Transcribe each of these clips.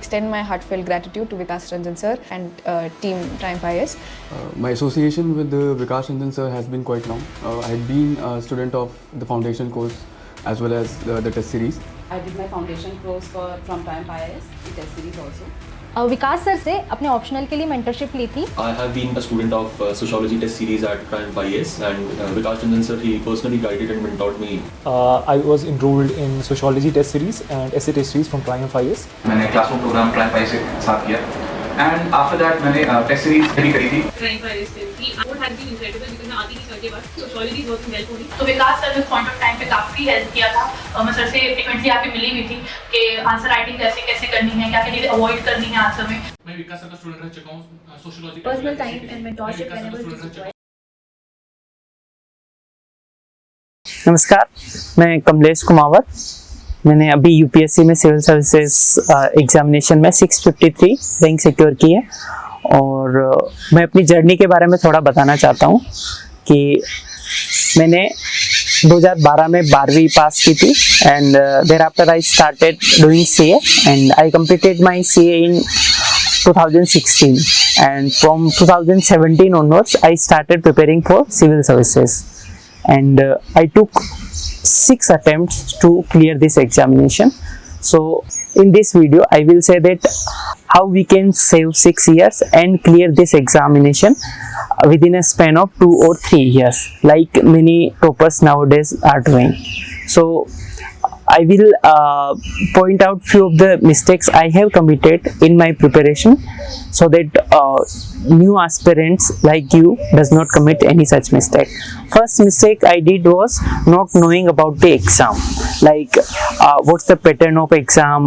extend my heartfelt gratitude to Vikas Ranjan sir and team Triumph IAS. My association with Vikas Ranjan sir has been quite long. I had been a student of the foundation course as well as the test series. I did my foundation course from Triumph IAS, the test series also. Vikas sir से अपने optional के लिए mentorship ली थी. I have been a student of sociology test series at Triumph IAS, and Vikas Ranjan sir, he personally guided and mentored me. I was enrolled in sociology test series and essay test series from Triumph IAS. मैंने classroom programme Triumph IAS के साथ किया and after that मैंने test series भी करी थी. Triumph IAS से थी. What has been incredible because मैं आती थी सर के बाद sociology is working well for me. तो विकास सर ने पॉइंट ऑफ टाइम पे काफ़ी हेल्प किया था. मैं सर से फ्रीक्वेंटली आके मिली हुई थी कि आंसर राइटिंग कैसे करनी है, क्या क्या चीज़ें अवॉइड करनी है आंसर में. मैं विकास सर का स्टूडेंट रह चुका हूँ sociology. Personal time and mentorship whenever. नमस्कार, मैं कमलेश कुमावत. मैंने अभी यूपीएससी में सिविल सर्विसेज एग्जामिनेशन में 653 रैंक सिक्योर की है और मैं अपनी जर्नी के बारे में थोड़ा बताना चाहता हूँ कि मैंने 2012 में 12वीं पास की थी and thereafter I started doing CA and I completed my CA in 2016 and from 2017 onwards I started preparing for civil services and I took 6 attempts to clear this examination. So in this video I will say that how we can save 6 years and clear this examination within a span of 2 or 3 years like many toppers nowadays are doing. So I will point out few of the mistakes I have committed in my preparation so that new aspirants like you does not commit any such mistake. First mistake I did was not knowing about the exam, like what's the pattern of exam,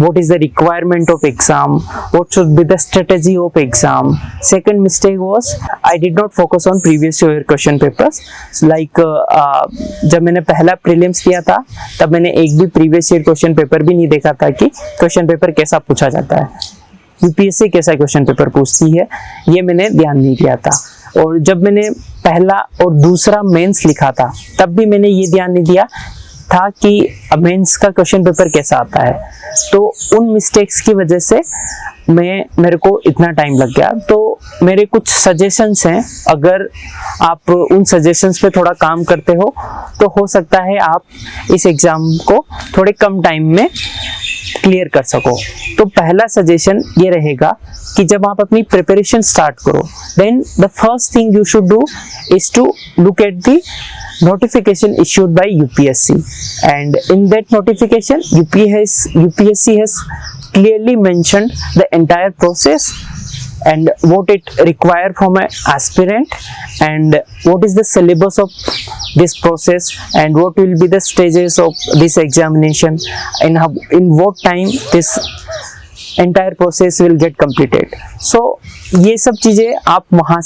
what is the requirement of exam, what should be the strategy of exam. Second mistake was I did not focus on previous year question papers. So like जब मैंने पहला prelims दिया था तब मैंने एक भी previous year question paper भी नहीं देखा था कि क्वेश्चन पेपर कैसा पूछा जाता है, यूपीएससी कैसा क्वेश्चन पेपर पूछती है, ये मैंने ध्यान नहीं दिया था. और जब मैंने पहला और दूसरा मेंस लिखा था तब भी मैंने ये ध्यान नहीं दिया था कि मेंस का क्वेश्चन पेपर कैसा आता है. तो उन मिस्टेक्स की वजह से मेरे को इतना टाइम लग गया. तो मेरे कुछ सजेशंस हैं, अगर आप उन सजेशंस पे थोड़ा काम करते हो तो हो सकता है आप इस एग्ज़ाम को थोड़े कम टाइम में क्लियर कर सको. तो पहला सजेशन ये रहेगा कि जब आप अपनी प्रिपरेशन स्टार्ट करो then the first thing you should do is to look at the notification issued by UPSC, and in that notification UPSC has clearly mentioned the entire process and what it require from an aspirant and what is the syllabus of this process and what will be the stages of this examination and in what time this entire process will get completed. So ये सब चीज़ें आप वहाँ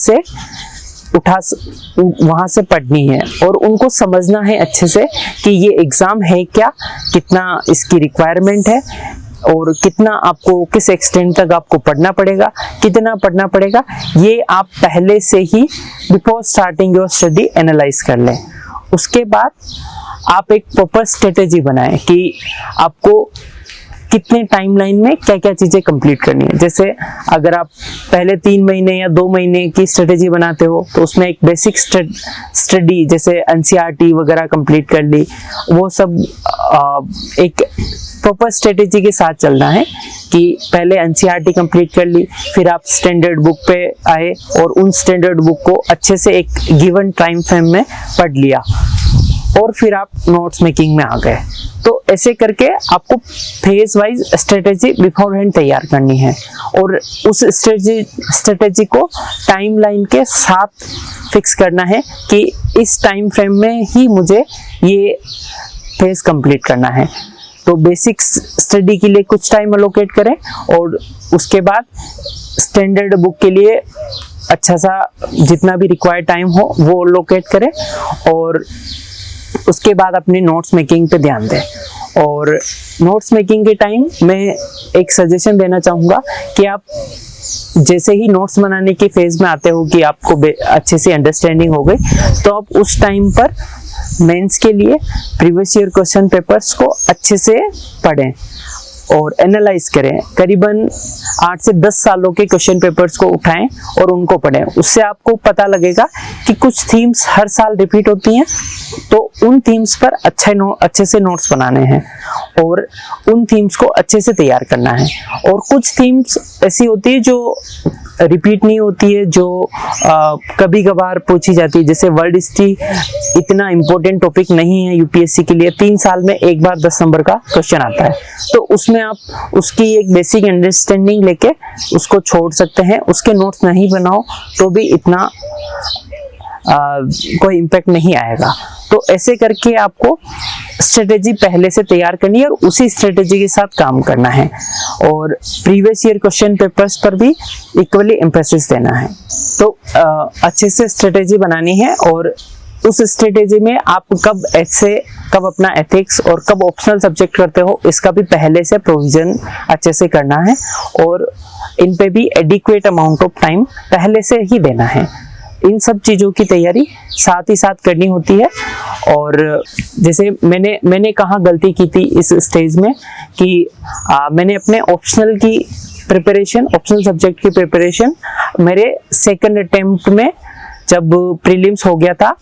से पढ़नी है और उनको समझना है अच्छे से कि ये एग्ज़ाम है क्या, कितना इसकी रिक्वायरमेंट है और कितना आपको किस एक्सटेंट तक आपको पढ़ना पड़ेगा, कितना पढ़ना पड़ेगा, ये आप पहले से ही before starting your study analyse कर लें. उसके बाद आप एक प्रॉपर स्ट्रेटेजी बनाएं कि आपको कितने टाइमलाइन में क्या क्या चीज़ें कंप्लीट करनी है. जैसे अगर आप पहले 3 महीने या 2 महीने की स्ट्रेटेजी बनाते हो तो उसमें एक बेसिक स्टडी जैसे एनसीईआरटी वगैरह कंप्लीट कर ली, वो सब एक प्रॉपर स्ट्रेटेजी के साथ चलना है कि पहले एनसीईआरटी कंप्लीट कर ली, फिर आप स्टैंडर्ड बुक पे आए और उन स्टैंडर्ड बुक को अच्छे से एक गिवन टाइम फ्रेम में पढ़ लिया और फिर आप नोट्स मेकिंग में आ गए. तो ऐसे करके आपको phase wise strategy before hand तैयार करनी है और उस स्ट्रेटेजी को टाइमलाइन के साथ फिक्स करना है कि इस टाइम फ्रेम में ही मुझे ये फेज कंप्लीट करना है. तो बेसिक स्टडी के लिए कुछ टाइम अलोकेट करें और उसके बाद स्टैंडर्ड बुक के लिए अच्छा सा जितना भी रिक्वायर्ड टाइम हो वो अलोकेट करें और उसके बाद अपनी नोट्स मेकिंग पे ध्यान दें. और नोट्स मेकिंग के टाइम मैं एक सजेशन देना चाहूँगा कि आप जैसे ही नोट्स बनाने के फेज में आते हो कि आपको अच्छे से अंडरस्टैंडिंग हो गई तो आप उस टाइम पर मेंस के लिए प्रीवियस ईयर क्वेश्चन पेपर्स को अच्छे से पढ़ें और एनालाइज करें, करीबन 8 से 10 सालों के क्वेश्चन पेपर्स को उठाएं और उनको पढ़ें। उससे आपको पता लगेगा कि कुछ थीम्स हर साल रिपीट होती हैं, तो उन थीम्स पर अच्छे से नोट्स बनाने हैं और उन थीम्स को अच्छे से तैयार करना है। और कुछ थीम्स ऐसी होती है जो रिपीट नहीं होती है, जो कभी कभार पूछी जाती है, जैसे वर्ल्ड हिस्ट्री इतना इम्पोर्टेंट टॉपिक नहीं है यूपीएससी के लिए, 3 साल में एक बार 10 नंबर का क्वेश्चन आता है, तो उसमें आप उसकी एक बेसिक अंडरस्टैंडिंग लेके उसको छोड़ सकते हैं। उसके नोट्स नहीं बनाओ तो भी इतना कोई इम्पैक्ट नहीं आएगा। तो ऐसे करके आपको स्ट्रेटेजी पहले से तैयार करनी है और उसी स्ट्रेटेजी के साथ काम करना है और प्रीवियस ईयर क्वेश्चन पेपर्स पर भी इक्वली एम्फेसिस देना है। तो अच्छे से स्ट्रेटेजी बनानी है और उस स्ट्रेटेजी में आप कब अपना एथिक्स और कब ऑप्शनल सब्जेक्ट करते हो, इसका भी पहले से प्रोविजन अच्छे से करना है और इन पे भी एडिक्वेट अमाउंट ऑफ टाइम पहले से ही देना है। इन सब चीज़ों की तैयारी साथ ही साथ करनी होती है। और जैसे मैंने कहाँ गलती की थी इस स्टेज में कि मैंने अपने ऑप्शनल सब्जेक्ट की प्रिपरेशन मेरे सेकंड अटेम्प्ट में जब प्रीलिम्स हो गया था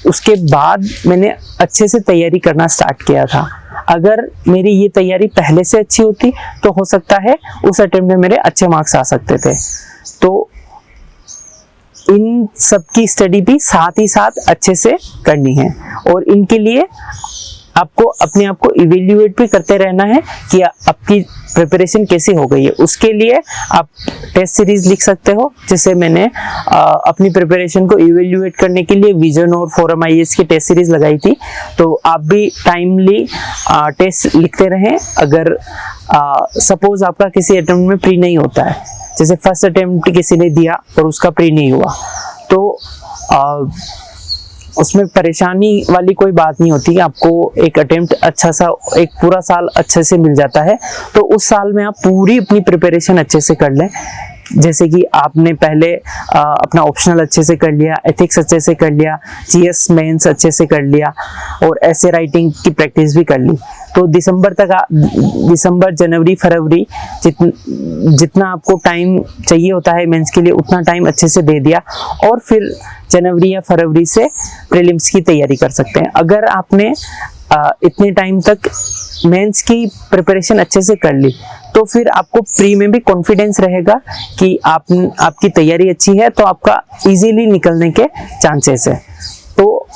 उसके बाद मैंने अच्छे से तैयारी करना स्टार्ट किया था। अगर मेरी ये तैयारी पहले से अच्छी होती तो हो सकता है उस अटेम्प्ट में मेरे अच्छे मार्क्स आ सकते थे। तो इन सब की स्टडी भी साथ ही साथ अच्छे से करनी है और इनके लिए आपको अपने आप को इवेल्युएट भी करते रहना है कि आपकी प्रिपरेशन कैसी हो गई है। उसके लिए आप टेस्ट सीरीज लिख सकते हो, जैसे मैंने अपनी प्रिपरेशन को इवेल्युएट करने के लिए विजन और फोरम आईएएस की टेस्ट सीरीज लगाई थी। तो आप भी टाइमली टेस्ट लिखते रहें। अगर सपोज आपका किसी अटेम्प्ट में प्री नहीं होता है, जैसे फर्स्ट अटेम्प्ट किसी ने दिया और उसका प्री नहीं हुआ, तो उसमें परेशानी वाली कोई बात नहीं होती। आपको एक अटेम्प्ट अच्छा सा एक पूरा साल अच्छे से मिल जाता है, तो उस साल में आप पूरी अपनी प्रिपरेशन अच्छे से कर लें। जैसे कि आपने पहले अपना ऑप्शनल अच्छे से कर लिया, एथिक्स अच्छे से कर लिया, जीएस मेंस अच्छे से कर लिया और ऐसे राइटिंग की प्रैक्टिस भी कर ली। तो दिसंबर जनवरी फरवरी जितना आपको टाइम चाहिए होता है मेंस के लिए उतना टाइम अच्छे से दे दिया और फिर जनवरी या फरवरी से प्रीलिम्स की तैयारी कर सकते हैं। अगर आपने इतने टाइम तक मेंस की प्रिपरेशन अच्छे से कर ली तो फिर आपको प्री में भी कॉन्फिडेंस रहेगा कि आपकी तैयारी अच्छी है, तो आपका इजीली निकलने के चांसेस है। तो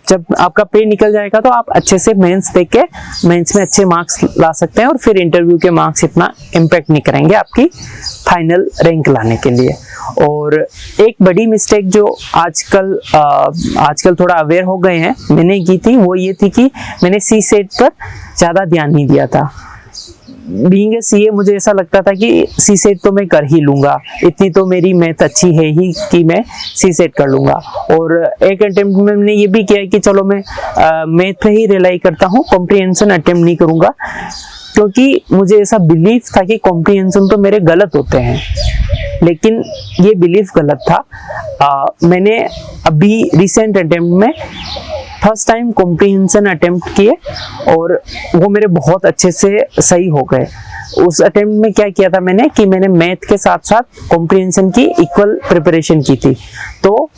जब आपका प्री निकल जाएगा तो आप अच्छे से मेंस देख के मेंस में अच्छे मार्क्स ला सकते हैं और फिर इंटरव्यू के मार्क्स इतना इम्पैक्ट नहीं करेंगे आपकी फाइनल रैंक लाने के लिए। और एक बड़ी मिस्टेक जो आजकल थोड़ा अवेयर हो गए हैं मैंने की थी, वो ये थी कि मैंने सी सेट पर ज़्यादा ध्यान नहीं दिया था। बीइंग ए सीए मुझे ऐसा लगता था कि सी सेट तो मैं कर ही लूँगा, इतनी तो मेरी मैथ अच्छी है ही कि मैं सी सेट कर लूँगा। और एक अटेम्प्ट में मैंने ये भी किया कि चलो मैं मैथ पे ही रिलाई करता हूँ, कॉम्प्रिहेंशन अटेम्प्ट नहीं करूँगा, क्योंकि मुझे ऐसा बिलीफ था कि कॉम्प्रिहेंशन तो मेरे गलत होते हैं। लेकिन ये बिलीफ गलत था। मैंने अभी रिसेंट अटेम्प्ट में फर्स्ट टाइम कॉम्प्रिहेंशन अटेम्प्ट किए और वो मेरे बहुत अच्छे से सही हो गए। उस अटेम्प्ट में क्या किया था मैंने कि मैंने मैथ के साथ साथ कॉम्प्रिहेंशन की इक्वल प्रिपरेशन की थी, तो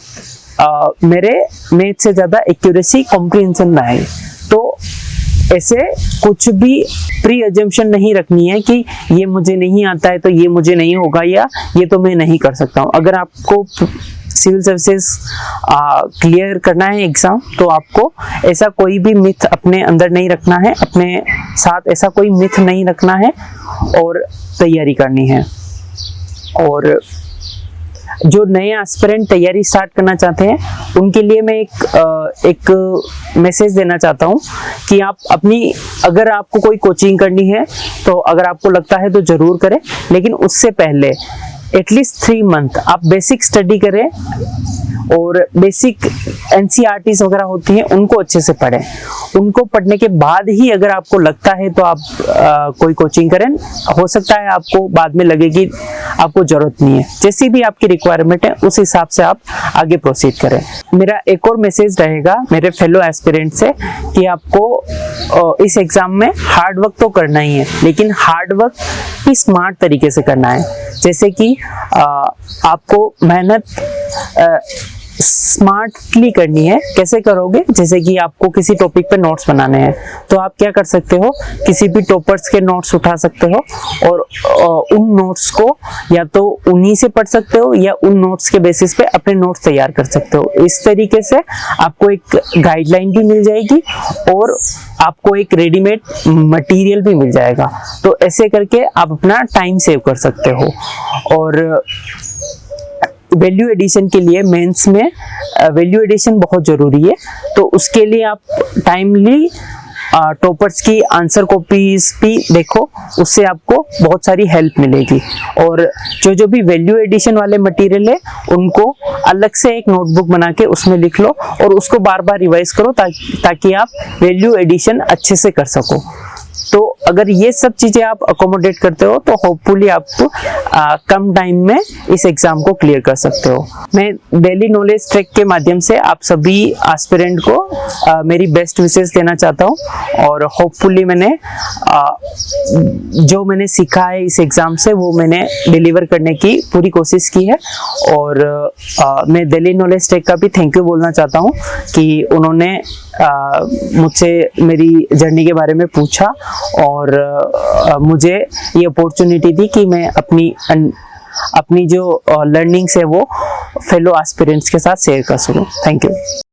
मेरे मैथ से ज़्यादा एक्यूरेसी कॉम्प्रिहेंशन में आई। तो ऐसे कुछ भी प्री अजम्पशन नहीं रखनी है कि ये मुझे नहीं आता है तो ये मुझे नहीं होगा या ये तो मैं नहीं कर सकता हूँ। अगर आपको सिविल सर्विसेज क्लियर करना है एग्जाम, तो आपको ऐसा कोई भी मिथ अपने अंदर नहीं रखना है, अपने साथ ऐसा कोई मिथ नहीं रखना है और तैयारी करनी है। और जो नए एस्पिरेंट तैयारी स्टार्ट करना चाहते हैं उनके लिए मैं एक मैसेज देना चाहता हूं कि आप अगर आपको कोई कोचिंग करनी है तो अगर आपको लगता है तो ज़रूर करें, लेकिन उससे पहले एटलीस्ट 3 मंथ आप बेसिक स्टडी करें और बेसिक NCERTs वगैरह होती हैं उनको अच्छे से पढ़ें। उनको पढ़ने के बाद ही अगर आपको लगता है तो आप कोई कोचिंग करें। हो सकता है आपको बाद में लगे कि आपको जरूरत नहीं है, जैसी भी आपकी रिक्वायरमेंट है उस हिसाब से आप आगे प्रोसीड करें। मेरा एक और मैसेज रहेगा मेरे फेलो एस्पिरेंट से कि आपको इस एग्जाम में हार्ड वर्क तो करना ही है, लेकिन हार्ड वर्क भी स्मार्ट तरीके से करना है। जैसे कि आपको मेहनत स्मार्टली करनी है। कैसे करोगे? जैसे कि आपको किसी टॉपिक पे नोट्स बनाने हैं तो आप क्या कर सकते हो, किसी भी टॉपर्स के नोट्स उठा सकते हो और उन नोट्स को या तो उन्हीं से पढ़ सकते हो या उन नोट्स के बेसिस पे अपने नोट्स तैयार कर सकते हो। इस तरीके से आपको एक गाइडलाइन भी मिल जाएगी और आपको एक रेडीमेड मटेरियल भी मिल जाएगा। तो ऐसे करके आप अपना टाइम सेव कर सकते हो। और वैल्यू एडिशन के लिए मेंस में वैल्यू एडिशन बहुत ज़रूरी है, तो उसके लिए आप टाइमली टॉपर्स की आंसर कॉपीज भी देखो, उससे आपको बहुत सारी हेल्प मिलेगी। और जो भी वैल्यू एडिशन वाले मटेरियल है उनको अलग से एक नोटबुक बना के उसमें लिख लो और उसको बार बार रिवाइज करो ताकि आप वैल्यू एडिशन अच्छे से कर सको। तो अगर ये सब चीज़ें आप अकोमोडेट करते हो तो होपफुली आप कम टाइम में इस एग्ज़ाम को क्लियर कर सकते हो। मैं डेली नॉलेज ट्रैक के माध्यम से आप सभी एस्पिरेंट को मेरी बेस्ट विशेस देना चाहता हूँ और होपफुली मैंने जो मैंने सीखा है इस एग्ज़ाम से वो मैंने डिलीवर करने की पूरी कोशिश की है। और मैं डेली नॉलेज ट्रैक का भी थैंक यू बोलना चाहता हूँ कि उन्होंने मुझसे मेरी जर्नी के बारे में पूछा और मुझे ये अपॉर्चुनिटी दी कि मैं अपनी जो लर्निंग्स है वो फेलो एस्पिरेंट्स के साथ शेयर कर सकूं। Thank you.